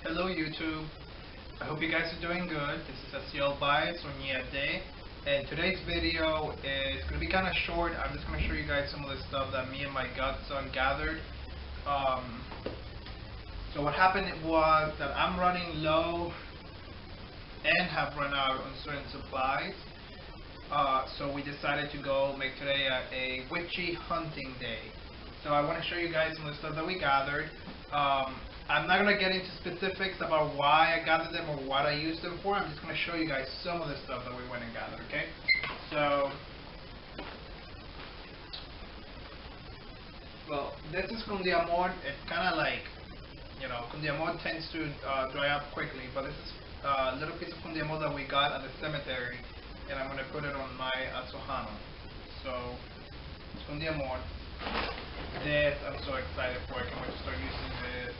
Hello YouTube. I hope you guys are doing good. This is Asiel by Soñete, and today's video is going to be kind of short. I'm just going to show you guys some of the stuff that me and my godson gathered. Um, so what happened was that I'm running low and have run out on certain supplies. So we decided to go make today a witchy hunting day. So I want to show you guys some of the stuff that we gathered. I'm not going to get into specifics about why I gathered them or what I used them for. I'm just going to show you guys some of the stuff that we went and gathered, okay? So, well, this is Cundiamor. It's kind of like, you know, Cundiamor tends to dry up quickly, but this is a little piece of Cundiamor that we got at the cemetery, and I'm going to put it on my Azojano. So, it's Cundiamor. This, I'm so excited for. I can't wait to start using this.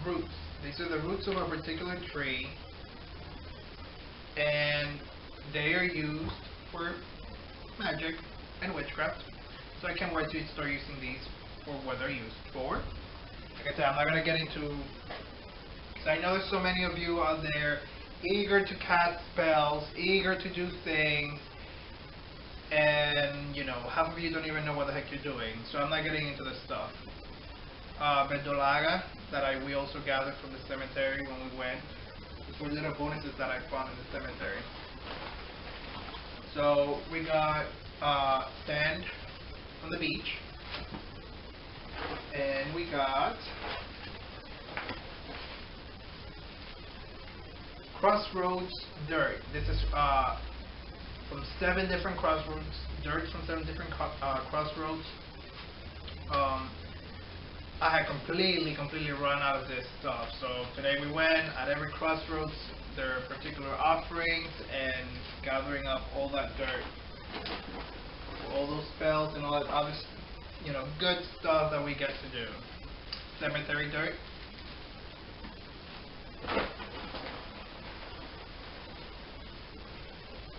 Roots. These are the roots of a particular tree, and they are used for magic and witchcraft. So I can't wait to start using these for what they're used for. Like I said, I'm not going to get into, because I know there's so many of you out there eager to cast spells, eager to do things, and you know, half of you don't even know what the heck you're doing. So I'm not getting into this stuff. Verdolaga that we also gathered from the cemetery when we went. These were little bonuses that I found in the cemetery. So we got sand from the beach, and we got crossroads dirt. This is from 7 different crossroads, dirt from 7 different crossroads. I had completely run out of this stuff. So today we went at every crossroads, there are particular offerings, and gathering up all that dirt, all those spells and all that other, you know, good stuff that we get to do. Cemetery dirt.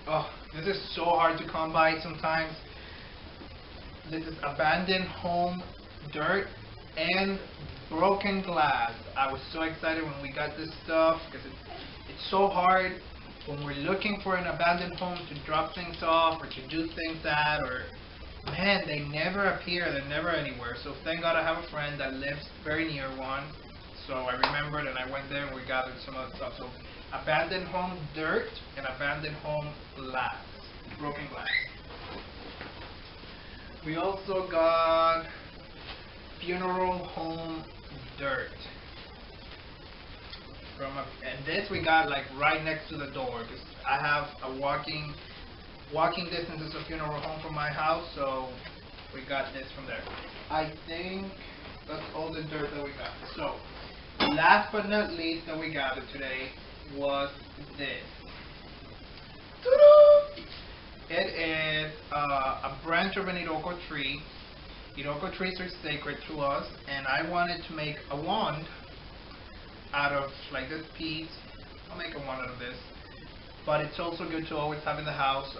Oh, this is so hard to come by sometimes. This is abandoned home dirt and broken glass. I was so excited when we got this stuff because it's so hard when we're looking for an abandoned home to drop things off or to do things at, or man, they never appear, they're never anywhere. So thank God I have a friend that lives very near one. So I remembered and I went there and we gathered some of the stuff. So abandoned home dirt and abandoned home glass, broken glass. We also got funeral home dirt. And this we got like right next to the door because I have a walking distance is a funeral home from my house, so we got this from there. I think that's all the dirt that we got. So last but not least that we gathered today was this. It is a branch of an Iroko tree. Iroko trees are sacred to us, and I wanted to make a wand out of like this piece. I'll make a wand out of this, but it's also good to always have in the house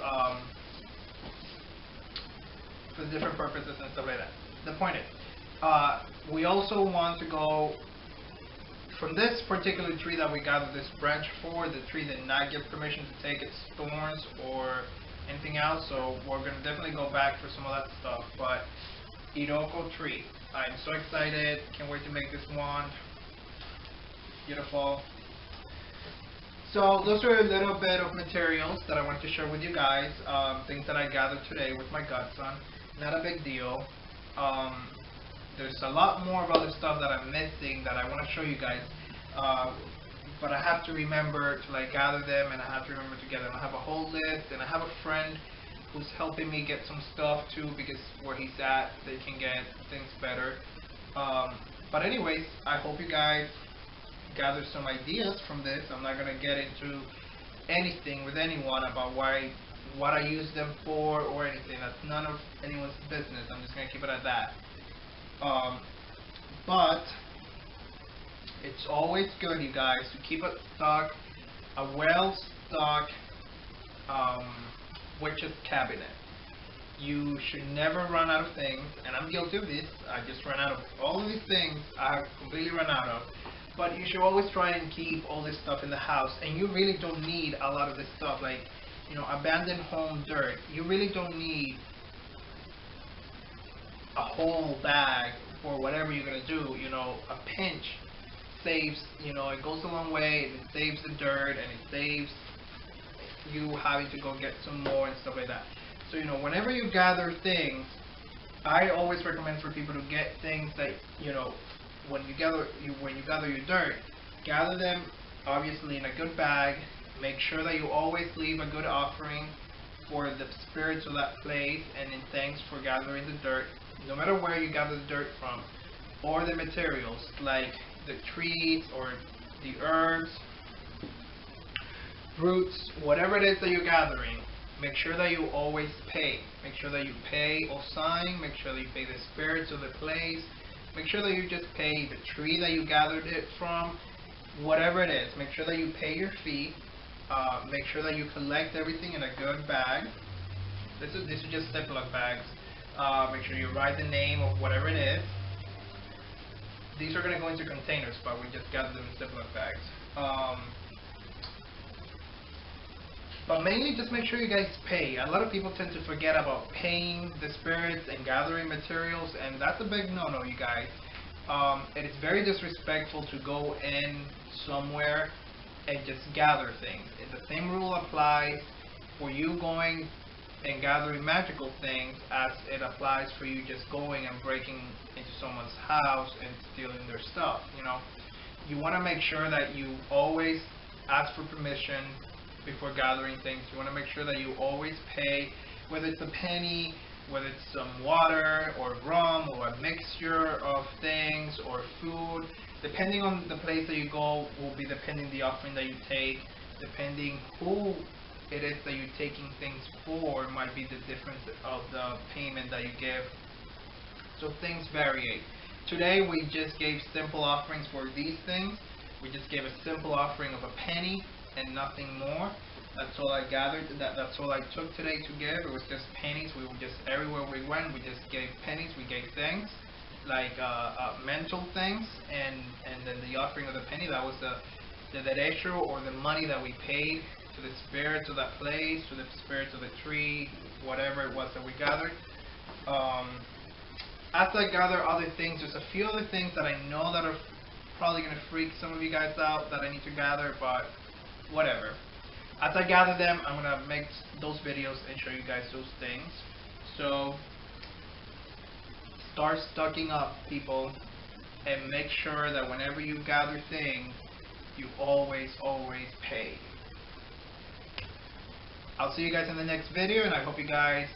for different purposes and stuff like that. The point is, we also want to go from this particular tree that we gathered this branch for. The tree did not give permission to take its thorns or anything else, so we're going to definitely go back for some of that stuff. But Iroko tree. I'm so excited. Can't wait to make this wand. Beautiful. So those are a little bit of materials that I want to share with you guys. Things that I gathered today with my godson. Not a big deal. There's a lot more of other stuff that I'm missing that I want to show you guys. But I have to remember to like gather them, and I have to remember to get them. I have a whole list, and I have a friend who's helping me get some stuff too, because where he's at, they can get things better. But anyways, I hope you guys gather some ideas from this. I'm not gonna get into anything with anyone about what I use them for or anything. That's none of anyone's business. I'm just gonna keep it at that. But it's always good, you guys, to keep a well-stocked witch's cabinet. You should never run out of things, and I'm guilty of this. I just run out of all of these things. I have completely run out of. But you should always try and keep all this stuff in the house, and you really don't need a lot of this stuff, like, you know, abandoned home dirt. You really don't need a whole bag for whatever you're gonna do. You know, a pinch saves. You know, it goes a long way. It saves the dirt, and it saves you having to go get some more and stuff like that. So, you know, whenever you gather things, I always recommend for people to get things that, you know, when you gather your dirt, gather them obviously in a good bag. Make sure that you always leave a good offering for the spirits of that place, and in thanks for gathering the dirt, no matter where you gather the dirt from, or the materials like the trees or the herbs, roots, whatever it is that you're gathering. Make sure that you always pay. Make sure that you pay Osang. Make sure that you pay the spirits of the place. Make sure that you just pay the tree that you gathered it from. Whatever it is, make sure that you pay your fee. Make sure that you collect everything in a good bag. This is just Ziploc bags. Make sure you write the name of whatever it is. These are going to go into containers, but we just gather them in Ziploc bags. But mainly just make sure you guys pay. A lot of people tend to forget about paying the spirits and gathering materials, and that's a big no-no, you guys. It is very disrespectful to go in somewhere and just gather things. The same rule applies for you going and gathering magical things as it applies for you just going and breaking into someone's house and stealing their stuff. You know, you want to make sure that you always ask for permission before gathering things. You want to make sure that you always pay, whether it's a penny, whether it's some water or rum or a mixture of things or food. Depending on the place that you go will be depending the offering that you take. Depending who it is that you're taking things for might be the difference of the payment that you give. So things vary. Today we just gave simple offerings for these things. We just gave a simple offering of a penny and nothing more. That's all I gathered. That's all I took today to give. It was just pennies. We were just everywhere we went. We just gave pennies. We gave things like mental things, and then the offering of the penny. That was the derecho, or the money that we paid to the spirits of that place, to the spirits of the tree, whatever it was that we gathered. As I gather other things, there's a few other things that I know that are probably going to freak some of you guys out that I need to gather, but whatever. As I gather them, I'm going to make those videos and show you guys those things. So start stocking up, people, and make sure that whenever you gather things, you always pay. I'll see you guys in the next video, and I hope you guys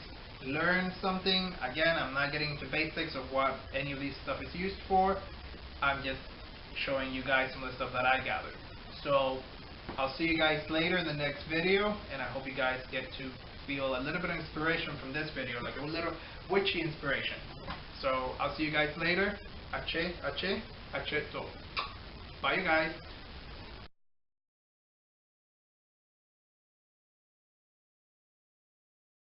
learned something. Again, I'm not getting into basics of what any of these stuff is used for. I'm just showing you guys some of the stuff that I gathered. So I'll see you guys later in the next video, and I hope you guys get to feel a little bit of inspiration from this video, like a little witchy inspiration. So I'll see you guys later. Ache, ache, acheto. Bye, you guys.